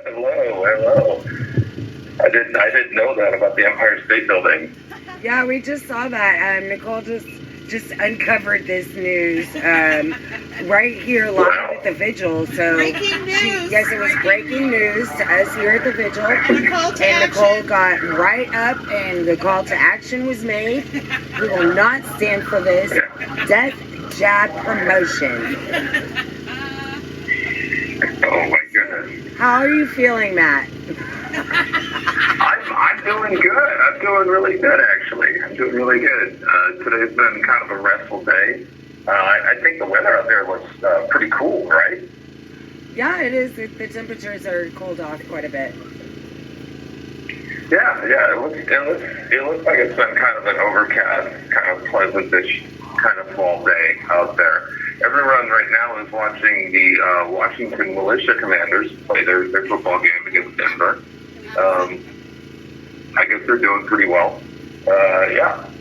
Hello. I didn't know that about the Empire State Building. Yeah, we just saw that. Nicole just uncovered this news right here live at the Vigil. So Breaking news. yes, it was breaking news to us here at the Vigil. And a call to And Nicole action. got right up, and the call to action was made. We will not stand for this death jab promotion. Oh my goodness. How are you feeling, Matt? I'm doing good. I'm doing really good, actually. I'm doing really good. Today's been kind of a restful day. I think the weather out there was pretty cool, right? Yeah, it is. The temperatures are cooled off quite a bit. Yeah. It looks like it's been kind of an overcast, kind of pleasant-ish kind of fall day out there. Everyone right now is watching the Washington Militia Commanders play their football game against Denver. I guess they're doing pretty well.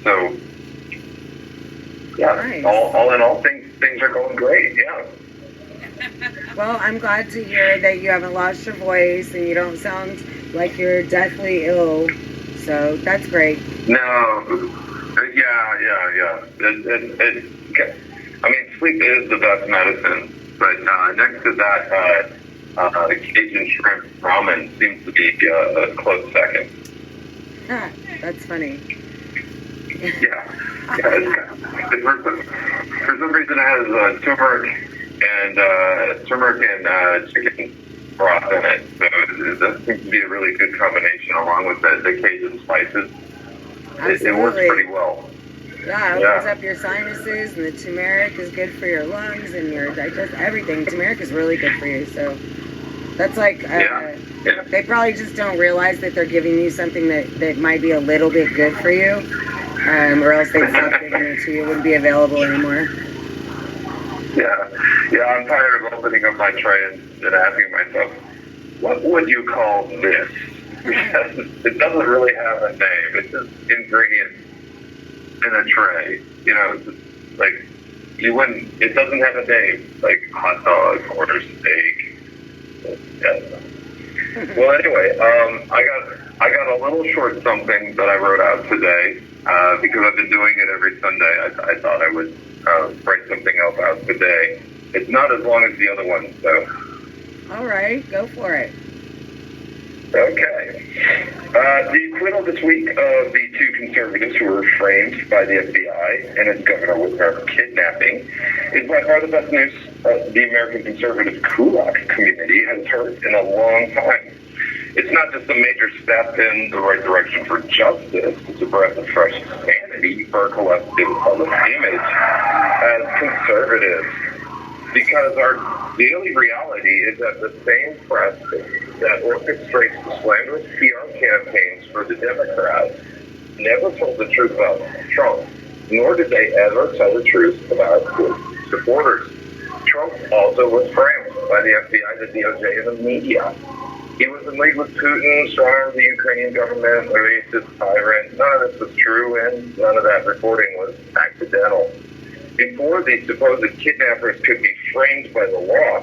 So Nice. all in all, things are going great. Yeah. Well, I'm glad to hear that you haven't lost your voice and you don't sound like you're deathly ill. So that's great. No. Yeah. I mean, sleep is the best medicine, but next to that, Cajun shrimp ramen seems to be a close second. That's funny. Yeah. For some reason, it has turmeric and chicken broth in it, so that seems to be a really good combination, along with the Cajun spices. It works pretty well. Yeah, it opens up your sinuses, and the turmeric is good for your lungs and your digest, everything. Turmeric is really good for you, so that's like, they probably just don't realize that they're giving you something that might be a little bit good for you, or else they'd stop giving it to you. It wouldn't be available anymore. Yeah, I'm tired of opening up my tray and asking myself, what would you call this? Because it doesn't really have a name. It's just ingredients in a tray. You know, it's just like, it doesn't have a name, like hot dog or steak. Well, anyway, I got a little short something that I wrote out today, because I've been doing it every Sunday. I thought I would write something else out today. It's not as long as the other one, so. All right, go for it. Okay. The acquittal this week of the two conservatives who were framed by the FBI and its governor with kidnapping is by far the best news the American conservative Gulag community has heard in a long time. It's not just a major step in the right direction for justice, it's a breath of fresh sanity for our collective public image as conservatives. Because our daily reality is that the same press that orchestrates the slanderous PR campaigns for the Democrats never told the truth about Trump, nor did they ever tell the truth about his supporters. Trump also was framed by the FBI, the DOJ, and the media. He was in league with Putin, strong the Ukrainian government, a racist tyrant. None of this was true, and none of that reporting was accidental. Before the supposed kidnappers could be framed by the law,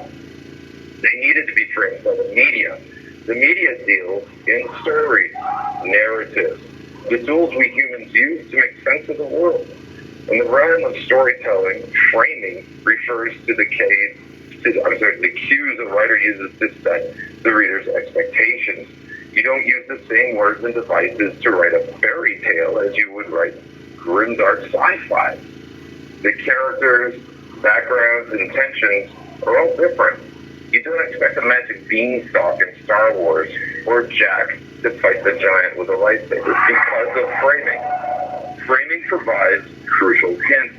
they needed to be framed by the media. The media deals in stories, narratives, the tools we humans use to make sense of the world. In the realm of storytelling, framing refers to the cues a writer uses to set the reader's expectations. You don't use the same words and devices to write a fairy tale as you would write grimdark sci-fi. The characters, backgrounds, and intentions are all different. You don't expect a magic beanstalk in Star Wars or Jack to fight the giant with a lightsaber because of framing. Framing provides crucial hints.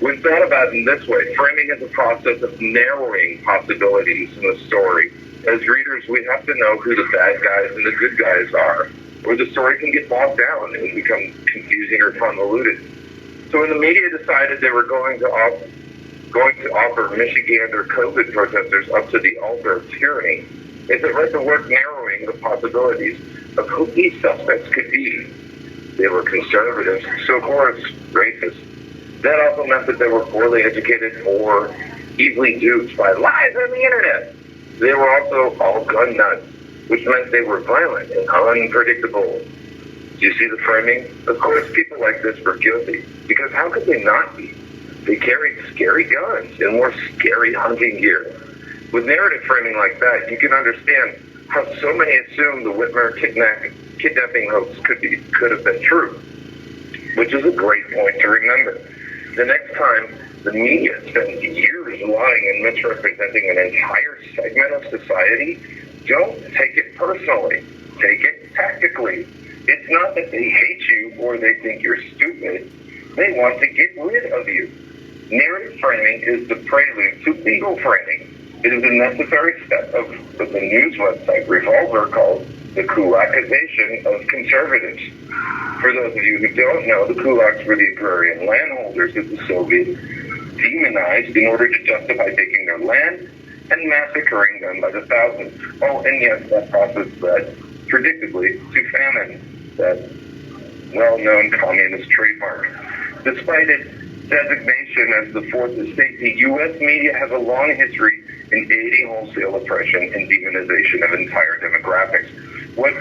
When thought about in this way, framing is a process of narrowing possibilities in the story. As readers, we have to know who the bad guys and the good guys are, or the story can get bogged down and become confusing or convoluted. So when the media decided they were going to offer Michigander COVID protesters up to the altar of tyranny, they set right to work narrowing the possibilities of who these suspects could be. They were conservatives, so of course racist. That also meant that they were poorly educated or easily duped by lies on the internet. They were also all gun nuts, which meant they were violent and unpredictable. Do you see the framing? Of course, people like this were guilty, because how could they not be? They carried scary guns and wore scary hunting gear. With narrative framing like that, you can understand how so many assume the Whitmer kidnapping hoax could have been true, which is a great point to remember. The next time the media spends years lying and misrepresenting an entire segment of society, don't take it personally. Take it tactically. It's not that they hate you or they think you're stupid. They want to get rid of you. Narrative framing is the prelude to legal framing. It is a necessary step of what the news website Revolver calls the Kulakization of conservatives. For those of you who don't know, the Kulaks were the agrarian landholders that the Soviets demonized in order to justify taking their land and massacring them by the thousands. Oh, and yes, that process led, predictably, to famine, that well-known communist trademark. Despite its designation as the fourth estate, the U.S. media has a long history in aiding wholesale oppression and demonization of entire demographics. What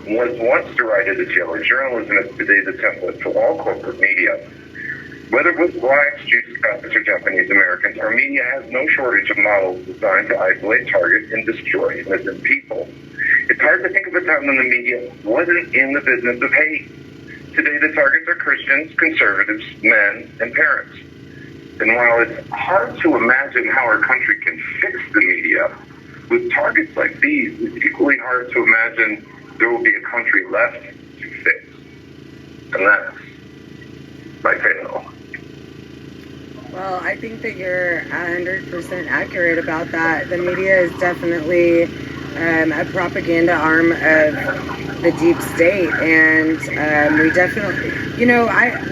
was once derided as yellow journalism is today the template for all corporate media. Whether with blacks, Jews, Catholics, or Japanese Americans, our media has no shortage of models designed to isolate, target, and destroy innocent people. It's hard to think of a time when the media wasn't in the business of hate. Today, the targets are Christians, conservatives, men, and parents. And while it's hard to imagine how our country can fix the media, with targets like these, it's equally hard to imagine there will be a country left to fix. And that's my fail. Well, I think that you're 100% accurate about that. The media is definitely a propaganda arm of the deep state, and we definitely,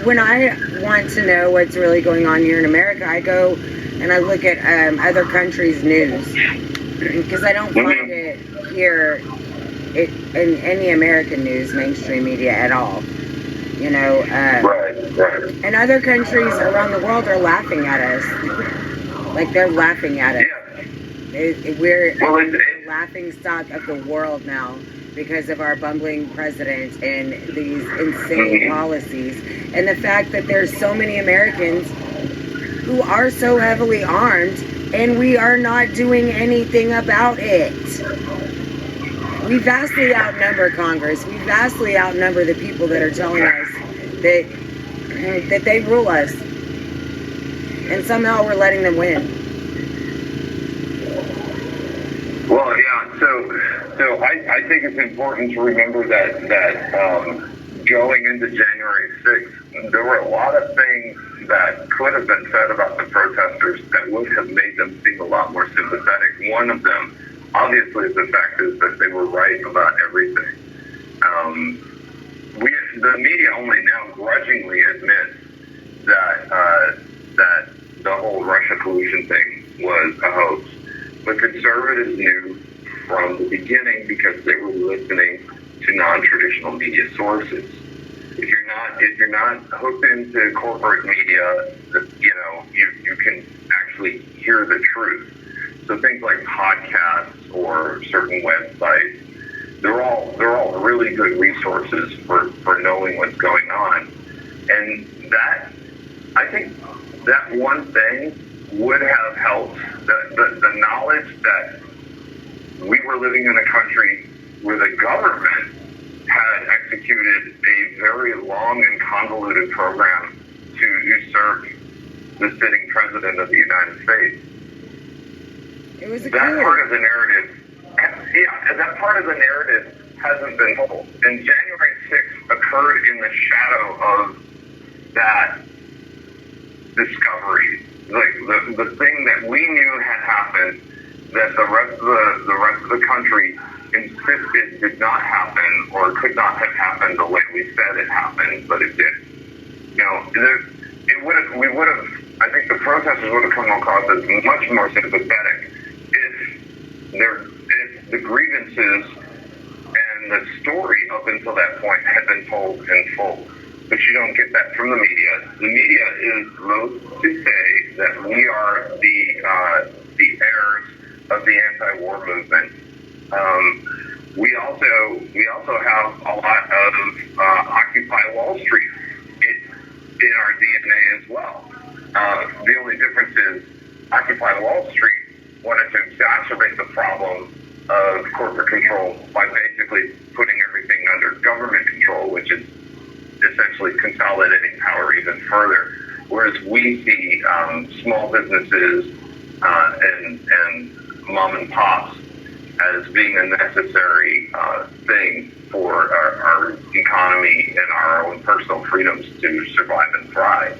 when I want to know what's really going on here in America, I go and I look at other countries' news, because I don't find it here in any American news, mainstream media at all. Right. And other countries around the world are laughing at us. Like, they're laughing at us. Yeah. We're the laughing stock of the world now because of our bumbling president and these insane policies. And the fact that there's so many Americans who are so heavily armed and we are not doing anything about it. We vastly outnumber Congress. We vastly outnumber the people that are telling us that they rule us. And somehow we're letting them win. Well, yeah. So I think it's important to remember that going into January 6th, there were a lot of things that could have been said about the protesters that would have made them seem a lot more sympathetic. One of them, obviously, the fact is that they were right about everything. The media only now grudgingly admits that the whole Russia collusion thing was a hoax. But conservatives knew from the beginning because they were listening to non-traditional media sources. If you're not hooked into corporate media, you can actually hear the truth. So things like podcasts or certain websites, they're all really good resources for knowing what's going on. And that, I think that one thing would have helped. The knowledge that we were living in a country where the government had executed a very long and convoluted program to usurp the sitting president of the United States. It was that part of the narrative. Yeah, that part of the narrative hasn't been told. And January 6th occurred in the shadow of that discovery. Like the thing that we knew had happened, that the rest of the country insisted did not happen or could not have happened the way we said it happened, but it did. I think the protesters would have come across as much more sympathetic if the grievances and the story up until that point had been told in full. But you don't get that from the media. The media is loath to say that we are the heirs of the anti-war movement. We also have a lot of Occupy Wall Street in our DNA as well. The only difference is Occupy Wall Street wanted to exacerbate the problem of corporate control by basically putting everything under government control, which is essentially consolidating power even further. Whereas we see small businesses and mom and pops as being a necessary thing for our economy and our own personal freedoms to survive and thrive.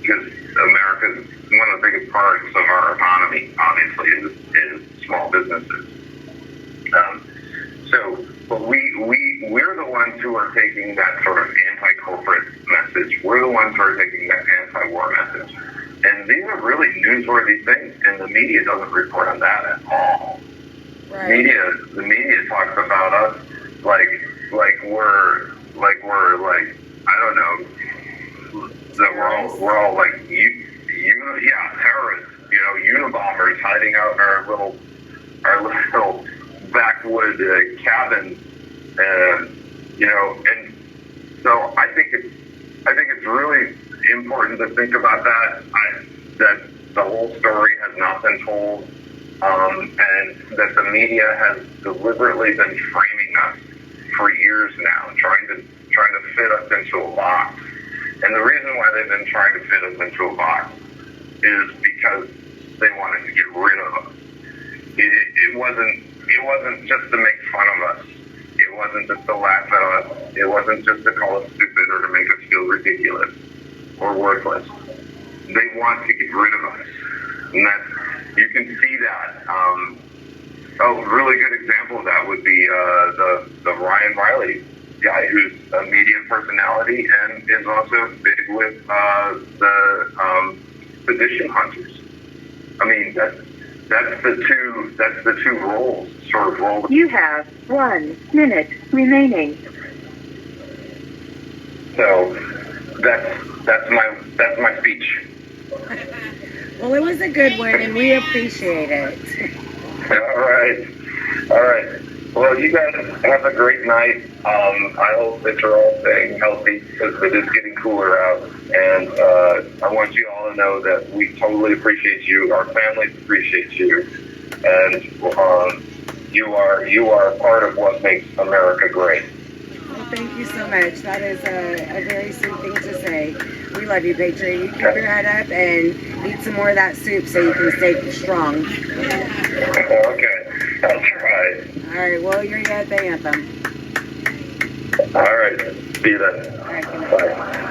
Because America's one of the biggest parts of our economy, obviously, is small businesses. But we're the ones who are taking that sort of anti-corporate message. We're the ones who are taking that anti-war message. And these are really newsworthy things, and the media doesn't report on that at all. Right. The media talks about us like we're I don't know, that we're all like terrorists, Unabombers hiding out in our little backwood cabins, and so I think it's really important to think about that. That the whole story has not been told, and that the media has deliberately been framing us for years now, trying to fit us into a box. And the reason why they've been trying to fit us into a box is because they wanted to get rid of us. It wasn't just to make fun of us. It wasn't just to laugh at us. It wasn't just to call us stupid or to make us feel ridiculous or worthless. They want to get rid of us. And you can see that. A really good example of that would be the Ryan Riley guy, who's a media personality and is also big with the sedition hunters. I mean, that's the two roles, sort of role. You have 1 minute remaining. So that's my speech. Well, it was a good one, and we appreciate it. All right. Well, you guys have a great night. I hope that you're all staying healthy because it is getting cooler out. And I want you all to know that we totally appreciate you. Our families appreciate you. And you are a part of what makes America great. Well, thank you so much. That is a very sweet thing to say. We love you, Patriot. You keep your head up and eat some more of that soup so you can stay strong. Okay. I'll try. All right. Well, you're at the anthem. All right. See you then. All right. Good night. Bye.